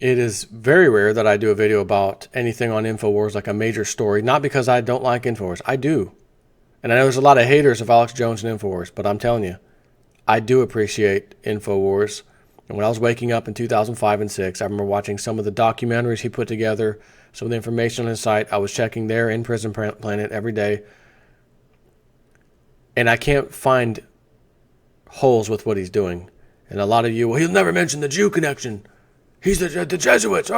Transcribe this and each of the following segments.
It is very rare that I do a video about anything on InfoWars, like a major story. Not because I don't like InfoWars. I do. And I know there's a lot of haters of Alex Jones and InfoWars, but I'm telling you, I do appreciate InfoWars. And when I was waking up in 2005 and 6, I remember watching some of the documentaries he put together, some of the information on his site. I was checking their In Prison Planet every day. And I can't find holes with what he's doing. And a lot of you, well, he'll never mention the Jew connection. He's the Jesuits.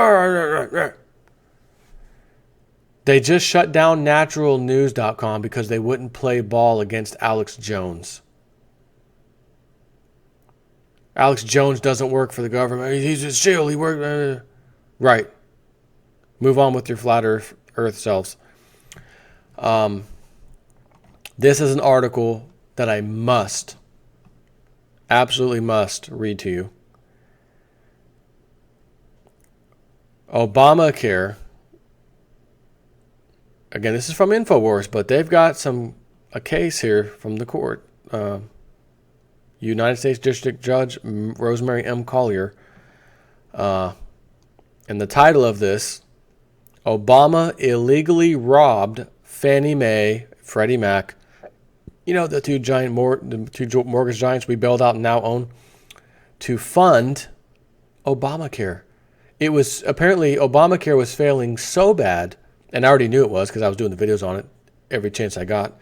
They just shut down naturalnews.com because they wouldn't play ball against Alex Jones. Alex Jones doesn't work for the government. He's a shill. He worked. Right. Move on with your flat earth selves. This is an article that I absolutely must read to you. Obamacare. Again, this is from InfoWars, but they've got a case here from the court. United States District Judge Rosemary M. Collier. And the title of this, Obama illegally robbed Fannie Mae, Freddie Mac, the two mortgage giants we bailed out and now own, to fund Obamacare. It was apparently Obamacare was failing so bad, and I already knew it was because I was doing the videos on it every chance I got,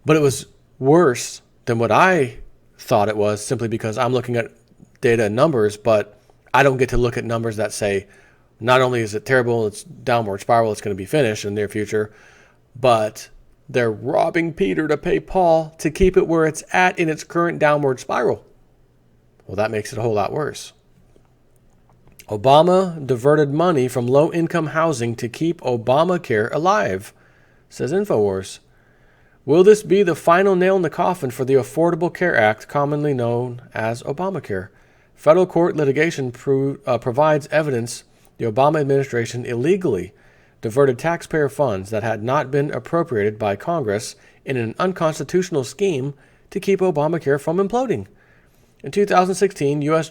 but it was worse than what I thought it was, simply because I'm looking at data and numbers, but I don't get to look at numbers that say not only is it terrible, it's downward spiral, it's going to be finished in the near future, but they're robbing Peter to pay Paul to keep it where it's at in its current downward spiral. Well, that makes it a whole lot worse. Obama diverted money from low-income housing to keep Obamacare alive, says InfoWars. Will this be the final nail in the coffin for the Affordable Care Act, commonly known as Obamacare? Federal court litigation provides evidence the Obama administration illegally diverted taxpayer funds that had not been appropriated by Congress in an unconstitutional scheme to keep Obamacare from imploding. In 2016, a U.S.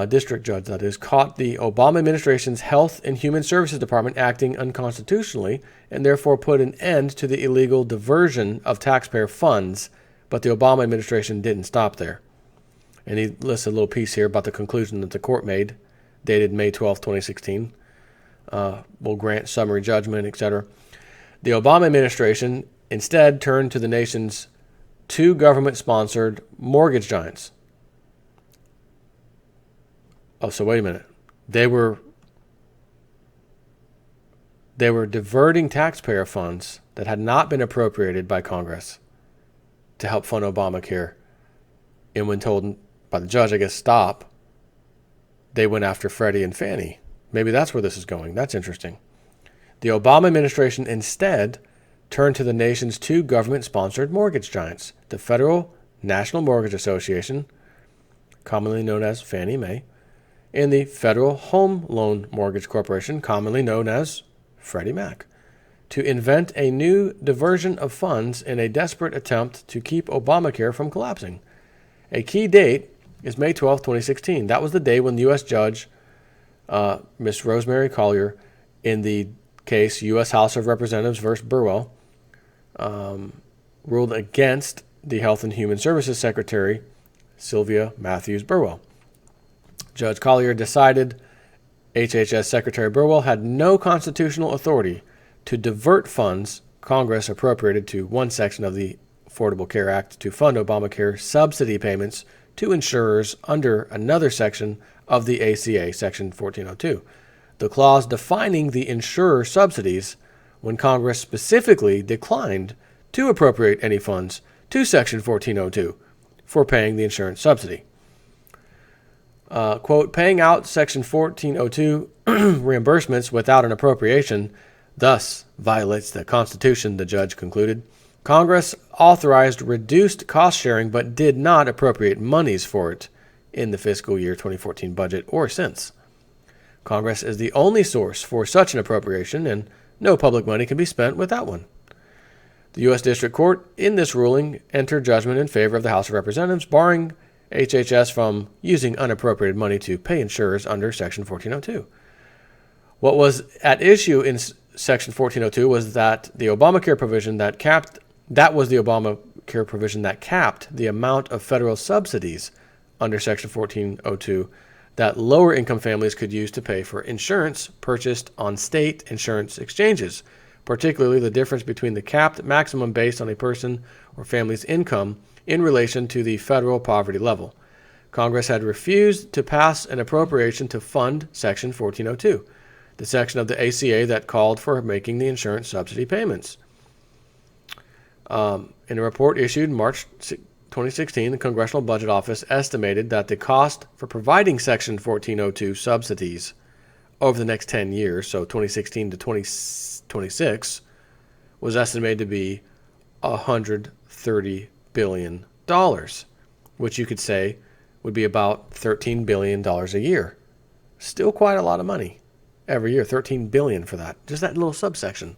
district judge, that is, caught the Obama administration's Health and Human Services Department acting unconstitutionally and therefore put an end to the illegal diversion of taxpayer funds, but the Obama administration didn't stop there. And he lists a little piece here about the conclusion that the court made, dated May 12, 2016. Will grant summary judgment, etc. The Obama administration instead turned to the nation's two government-sponsored mortgage giants. Oh, so wait a minute. They were diverting taxpayer funds that had not been appropriated by Congress to help fund Obamacare. And when told by the judge, I guess, stop, they went after Freddie and Fannie. Maybe that's where this is going. That's interesting. The Obama administration instead turned to the nation's two government-sponsored mortgage giants, the Federal National Mortgage Association, commonly known as Fannie Mae, and the Federal Home Loan Mortgage Corporation, commonly known as Freddie Mac, to invent a new diversion of funds in a desperate attempt to keep Obamacare from collapsing. A key date is May 12, 2016. That was the day when the U.S. judge, Miss Rosemary Collier, in the case U.S. House of Representatives versus Burwell, ruled against the Health and Human Services Secretary, Sylvia Matthews Burwell. Judge Collier decided HHS Secretary Burwell had no constitutional authority to divert funds Congress appropriated to one section of the Affordable Care Act to fund Obamacare subsidy payments to insurers under another section of the ACA, Section 1402. The clause defining the insurer subsidies when Congress specifically declined to appropriate any funds to Section 1402 for paying the insurance subsidy. Quote, paying out Section 1402 reimbursements without an appropriation thus violates the Constitution, the judge concluded. Congress authorized reduced cost sharing but did not appropriate monies for it in the fiscal year 2014 budget or since. Congress is the only source for such an appropriation, and no public money can be spent without one. The U.S. District Court, in this ruling, entered judgment in favor of the House of Representatives, barring HHS from using unappropriated money to pay insurers under Section 1402. What was at issue in Section 1402 was that the Obamacare provision that capped the amount of federal subsidies under Section 1402 that lower income families could use to pay for insurance purchased on state insurance exchanges, particularly the difference between the capped maximum based on a person or family's income in relation to the federal poverty level. Congress had refused to pass an appropriation to fund Section 1402, the section of the ACA that called for making the insurance subsidy payments. In a report issued in March 2016, the Congressional Budget Office estimated that the cost for providing Section 1402 subsidies over the next 10 years, so 2016 to 2026, was estimated to be $130 billion, which you could say would be about $13 billion a year. Still quite a lot of money every year, $13 billion for that, just that little subsection.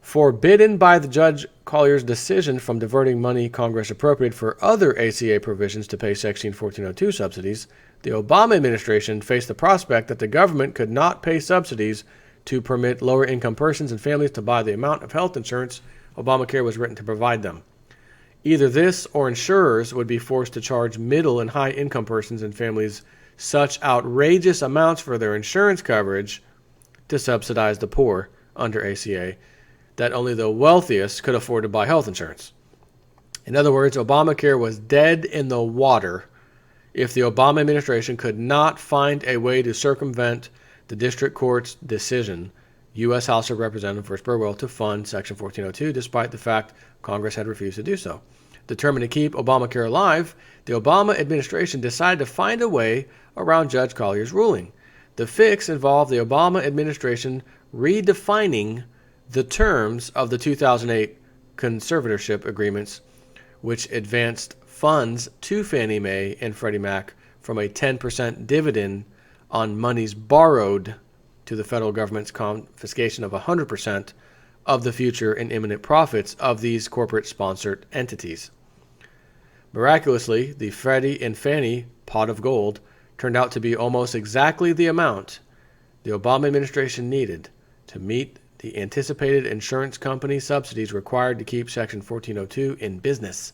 Forbidden by the Judge Collier's decision from diverting money Congress appropriated for other ACA provisions to pay Section 1402 subsidies, the Obama administration faced the prospect that the government could not pay subsidies to permit lower-income persons and families to buy the amount of health insurance Obamacare was written to provide them. Either this or insurers would be forced to charge middle and high-income persons and families such outrageous amounts for their insurance coverage to subsidize the poor under ACA that only the wealthiest could afford to buy health insurance. In other words, Obamacare was dead in the water if the Obama administration could not find a way to circumvent the district court's decision, U.S. House of Representatives vs. Burwell, to fund Section 1402, despite the fact Congress had refused to do so. Determined to keep Obamacare alive, the Obama administration decided to find a way around Judge Collier's ruling. The fix involved the Obama administration redefining the terms of the 2008 conservatorship agreements, which advanced funds to Fannie Mae and Freddie Mac from a 10% dividend on monies borrowed to the federal government's confiscation of 100% of the future and imminent profits of these corporate-sponsored entities. Miraculously, the Freddie and Fannie pot of gold turned out to be almost exactly the amount the Obama administration needed to meet the anticipated insurance company subsidies required to keep Section 1402 in business.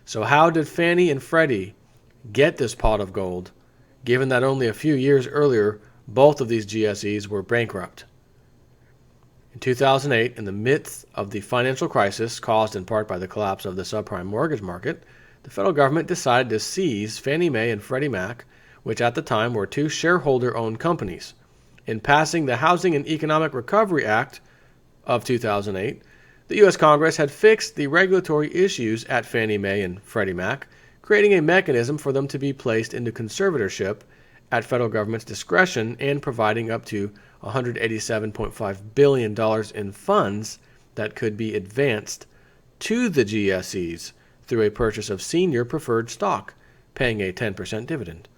So how did Fannie and Freddie get this pot of gold, given that only a few years earlier both of these GSEs were bankrupt? In 2008, in the midst of the financial crisis caused in part by the collapse of the subprime mortgage market, the federal government decided to seize Fannie Mae and Freddie Mac, which at the time were two shareholder-owned companies. In passing the Housing and Economic Recovery Act of 2008, the U.S. Congress had fixed the regulatory issues at Fannie Mae and Freddie Mac, creating a mechanism for them to be placed into conservatorship at federal government's discretion and providing up to $187.5 billion in funds that could be advanced to the GSEs through a purchase of senior preferred stock, paying a 10% dividend.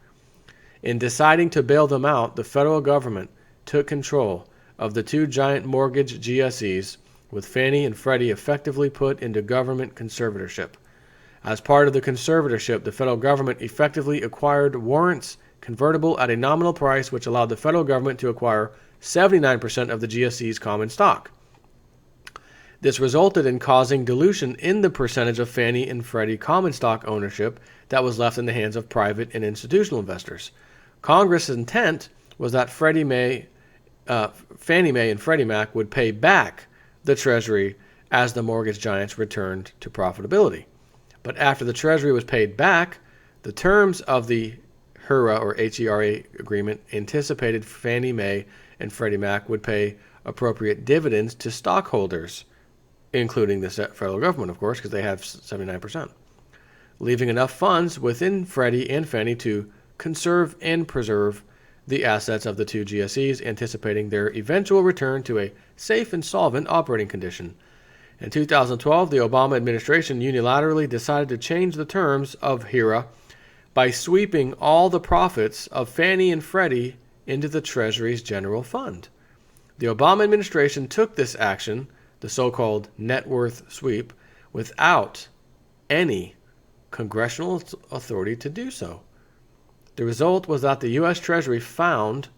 In deciding to bail them out, the federal government took control of the two giant mortgage GSEs, with Fannie and Freddie effectively put into government conservatorship. As part of the conservatorship, the federal government effectively acquired warrants convertible at a nominal price, which allowed the federal government to acquire 79% of the GSE's common stock. This resulted in causing dilution in the percentage of Fannie and Freddie common stock ownership that was left in the hands of private and institutional investors. Congress's intent was that Fannie Mae and Freddie Mac would pay back the Treasury as the mortgage giants returned to profitability. But after the Treasury was paid back, the terms of the HERA or HERA agreement anticipated Fannie Mae and Freddie Mac would pay appropriate dividends to stockholders, including the federal government, of course, because they have 79%, leaving enough funds within Freddie and Fannie to conserve and preserve the assets of the two GSEs, anticipating their eventual return to a safe and solvent operating condition. In 2012, the Obama administration unilaterally decided to change the terms of HERA by sweeping all the profits of Fannie and Freddie into the Treasury's general fund. The Obama administration took this action, the so-called net worth sweep, without any congressional authority to do so. The result was that the U.S. Treasury found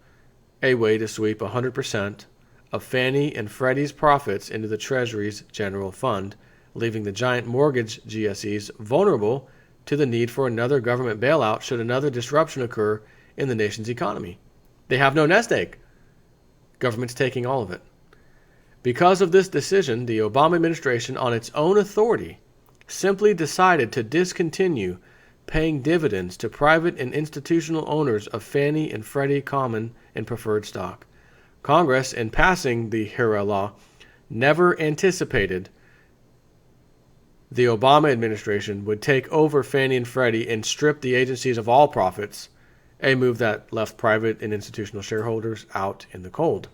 a way to sweep 100% of Fannie and Freddie's profits into the Treasury's general fund, leaving the giant mortgage GSEs vulnerable to the need for another government bailout should another disruption occur in the nation's economy. They have no nest egg. Government's taking all of it. Because of this decision, the Obama administration, on its own authority, simply decided to discontinue paying dividends to private and institutional owners of Fannie and Freddie common and preferred stock. Congress, in passing the HERA law, never anticipated the Obama administration would take over Fannie and Freddie and strip the agencies of all profits, a move that left private and institutional shareholders out in the cold.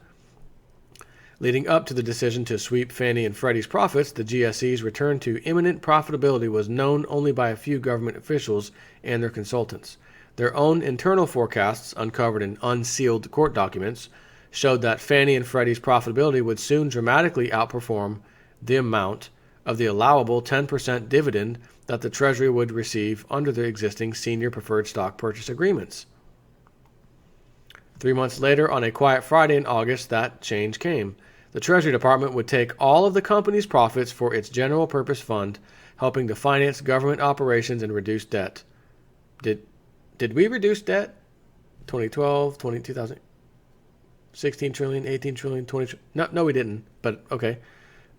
Leading up to the decision to sweep Fannie and Freddie's profits, the GSE's return to imminent profitability was known only by a few government officials and their consultants. Their own internal forecasts, uncovered in unsealed court documents, showed that Fannie and Freddie's profitability would soon dramatically outperform the amount of the allowable 10% dividend that the Treasury would receive under the existing senior preferred stock purchase agreements. 3 months later, on a quiet Friday in August, that change came. The Treasury Department would take all of the company's profits for its general purpose fund, helping to finance government operations and reduce debt. Did we reduce debt? 2012, 2000, 16 trillion, 18 trillion, 20 trillion. No, we didn't, but okay.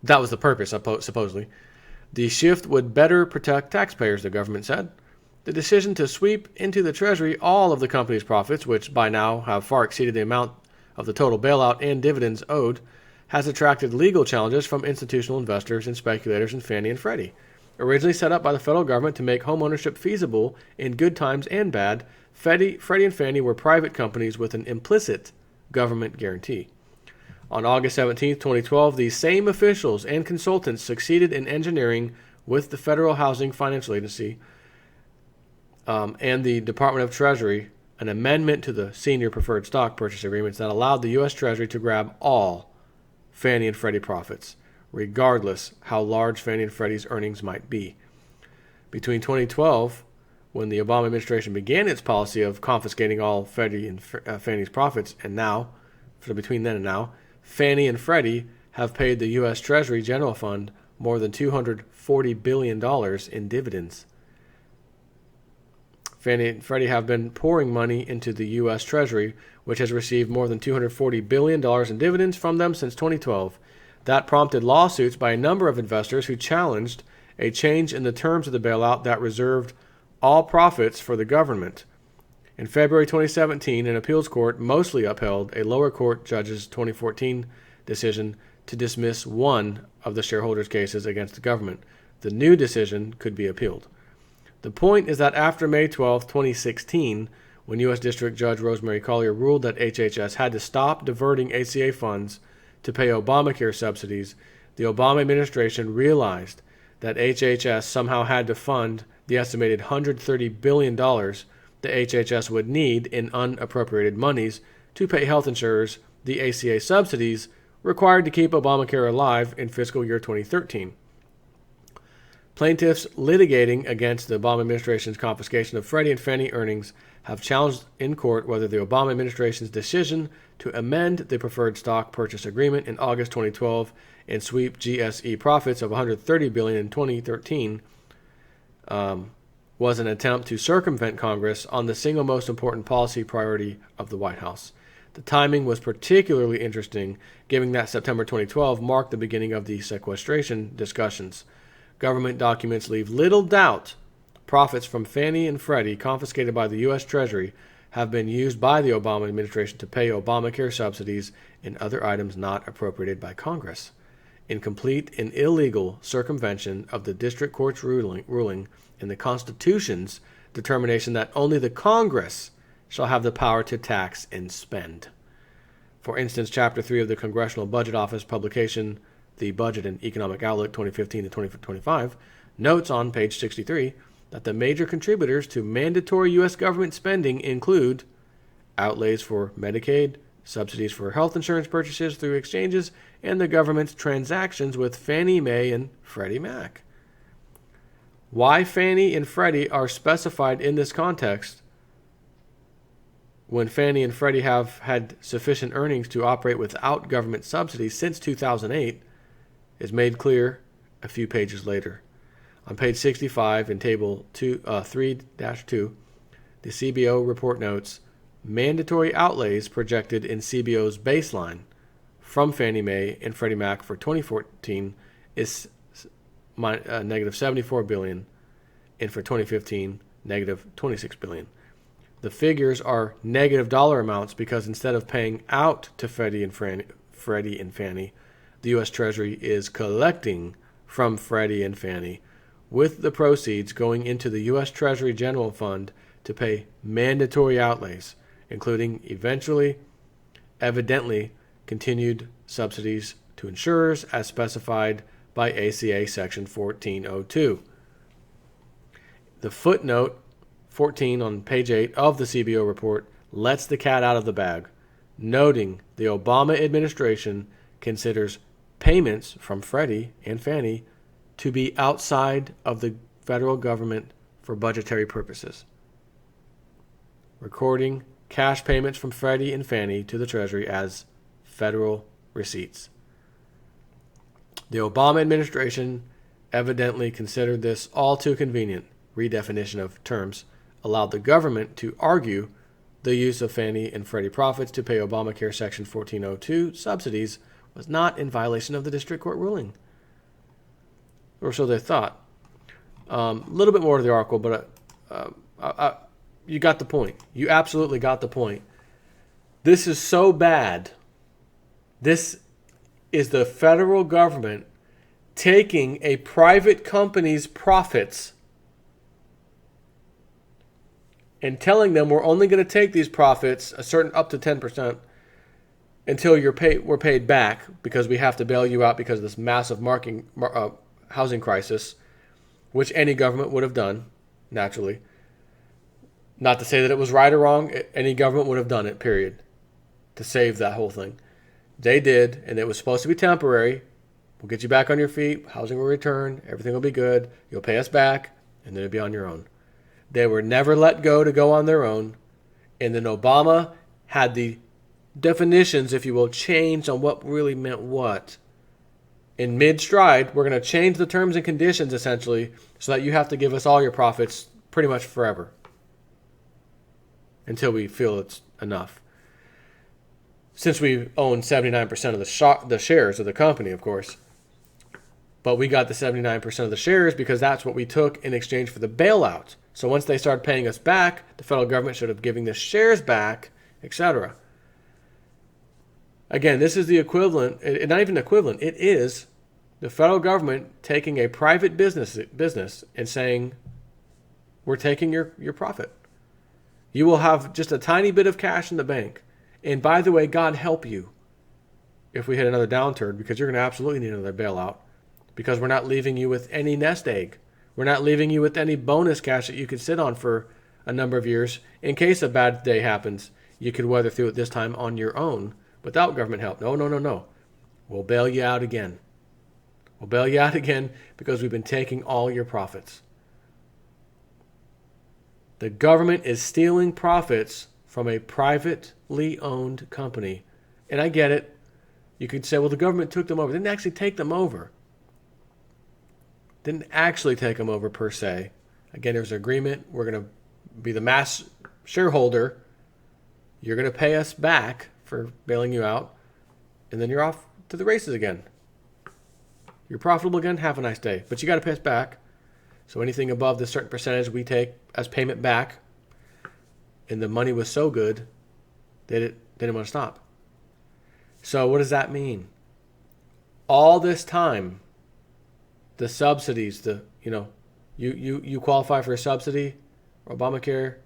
That was the purpose, supposedly. The shift would better protect taxpayers, the government said. The decision to sweep into the Treasury all of the company's profits, which by now have far exceeded the amount of the total bailout and dividends owed, has attracted legal challenges from institutional investors and speculators in Fannie and Freddie. Originally set up by the federal government to make homeownership feasible in good times and bad, Freddie and Fannie were private companies with an implicit government guarantee. On August 17, 2012, these same officials and consultants succeeded in engineering with the Federal Housing Financial Agency and the Department of Treasury an amendment to the senior preferred stock purchase agreements that allowed the U.S. Treasury to grab all Fannie and Freddie profits, regardless how large Fannie and Freddie's earnings might be. Between 2012, when the Obama administration began its policy of confiscating all Freddie and Fannie's profits, and now, so between then and now, Fannie and Freddie have paid the U.S. Treasury General Fund more than $240 billion in dividends. Fannie and Freddie have been pouring money into the U.S. Treasury, which has received more than $240 billion in dividends from them since 2012. That prompted lawsuits by a number of investors who challenged a change in the terms of the bailout that reserved all profits for the government. In February 2017, an appeals court mostly upheld a lower court judge's 2014 decision to dismiss one of the shareholders' cases against the government. The new decision could be appealed. The point is that after May 12, 2016, when U.S. District Judge Rosemary Collyer ruled that HHS had to stop diverting ACA funds to pay Obamacare subsidies, the Obama administration realized that HHS somehow had to fund the estimated $130 billion the HHS would need in unappropriated monies to pay health insurers the ACA subsidies required to keep Obamacare alive in fiscal year 2013. Plaintiffs litigating against the Obama administration's confiscation of Freddie and Fannie earnings have challenged in court whether the Obama administration's decision to amend the preferred stock purchase agreement in August 2012 and sweep GSE profits of $130 billion in 2013 was an attempt to circumvent Congress on the single most important policy priority of the White House. The timing was particularly interesting, given that September 2012 marked the beginning of the sequestration discussions. Government documents leave little doubt profits from Fannie and Freddie confiscated by the U.S. Treasury have been used by the Obama administration to pay Obamacare subsidies and other items not appropriated by Congress. In complete and illegal circumvention of the district court's ruling and the Constitution's determination that only the Congress shall have the power to tax and spend. For instance, Chapter 3 of the Congressional Budget Office publication, The Budget and Economic Outlook 2015 to 2025, notes on page 63 that the major contributors to mandatory U.S. government spending include outlays for Medicaid, subsidies for health insurance purchases through exchanges, and the government's transactions with Fannie Mae and Freddie Mac. Why Fannie and Freddie are specified in this context when Fannie and Freddie have had sufficient earnings to operate without government subsidies since 2008 is made clear a few pages later. On page 65 in table 3-2, the CBO report notes, mandatory outlays projected in CBO's baseline from Fannie Mae and Freddie Mac for 2014 is negative $74 billion, and for 2015, negative $26 billion. The figures are negative dollar amounts because instead of paying out to Freddie and Fannie, the U.S. Treasury is collecting from Freddie and Fannie, with the proceeds going into the U.S. Treasury General Fund to pay mandatory outlays, including evidently continued subsidies to insurers as specified by ACA Section 1402. The footnote 14 on page 8 of the CBO report lets the cat out of the bag, noting the Obama administration considers payments from Freddie and Fannie to be outside of the federal government for budgetary purposes, recording cash payments from Freddie and Fannie to the Treasury as federal receipts. The Obama administration evidently considered this all too convenient redefinition of terms, allowed the government to argue the use of Fannie and Freddie profits to pay Obamacare Section 1402 subsidies was not in violation of the district court ruling. Or so they thought. A little bit more to the article, but you got the point. You absolutely got the point. This is so bad. This is the federal government taking a private company's profits and telling them we're only going to take these profits, a certain up to 10%, until we're paid back because we have to bail you out because of this massive housing crisis, which any government would have done, naturally. Not to say that it was right or wrong, any government would have done it, period, to save that whole thing. They did, and it was supposed to be temporary. We'll get you back on your feet, housing will return, everything will be good, you'll pay us back, and then you'll be on your own. They were never let go to go on their own, and then Obama had the definitions, if you will, changed on what really meant what. In mid-stride, we're going to change the terms and conditions, essentially, so that you have to give us all your profits pretty much forever until we feel it's enough. Since we own 79% of the shares of the company, of course. But we got the 79% of the shares because that's what we took in exchange for the bailout. So once they started paying us back, the federal government should have given the shares back, etc. Again, this is the equivalent, not even equivalent, it is the federal government taking a private business and saying, we're taking your profit. You will have just a tiny bit of cash in the bank. And by the way, God help you if we hit another downturn, because you're going to absolutely need another bailout, because we're not leaving you with any nest egg. We're not leaving you with any bonus cash that you could sit on for a number of years. In case a bad day happens, you could weather through it this time on your own without government help. No. We'll bail you out again. We'll bail you out again because we've been taking all your profits. The government is stealing profits from a privately owned company. And I get it. You could say, well, the government took them over. They didn't actually take them over. Didn't actually take them over per se. Again, there's an agreement. We're going to be the mass shareholder. You're going to pay us back for bailing you out. And then you're off to the races again. You're profitable again. Have a nice day. But you got to pay us back. So anything above this certain percentage we take as payment back. And the money was so good, they didn't want to stop. So what does that mean? All this time, the subsidies, you qualify for a subsidy, Obamacare.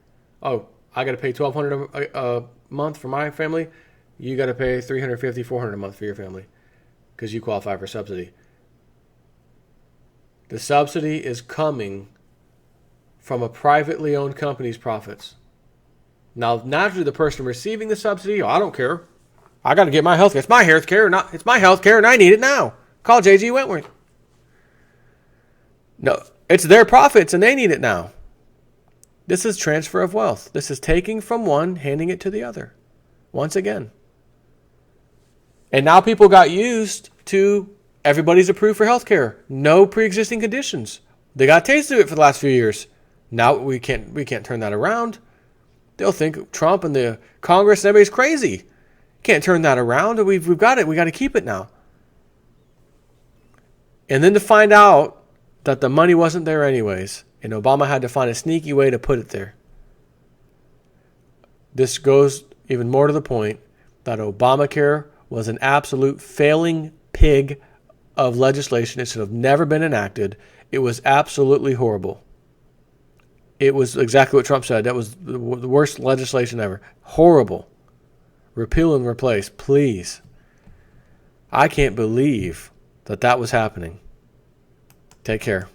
Oh, I got to pay $1,200 a month for my family. You got to pay $350, $400 a month for your family because you qualify for subsidy. The subsidy is coming from a privately owned company's profits. Now, naturally, the person receiving the subsidy, I don't care. I got to get my health care. It's my health care, and I need it now. Call J.G. Wentworth. No, It's their profits and they need it now. This is transfer of wealth. This is taking from one, handing it to the other. Once again. And now people got used to everybody's approved for health care. No pre-existing conditions. They got a taste of it for the last few years. Now we can't turn that around. They'll think Trump and the Congress and everybody's crazy. Can't turn that around. We've got it. We got to keep it now. And then to find out that the money wasn't there anyways, and Obama had to find a sneaky way to put it there. This goes even more to the point that Obamacare was an absolute failing pig of legislation. It should have never been enacted. It was absolutely horrible. It was exactly what Trump said. That was the worst legislation ever. Horrible. Repeal and replace, please. I can't believe that was happening. Take care.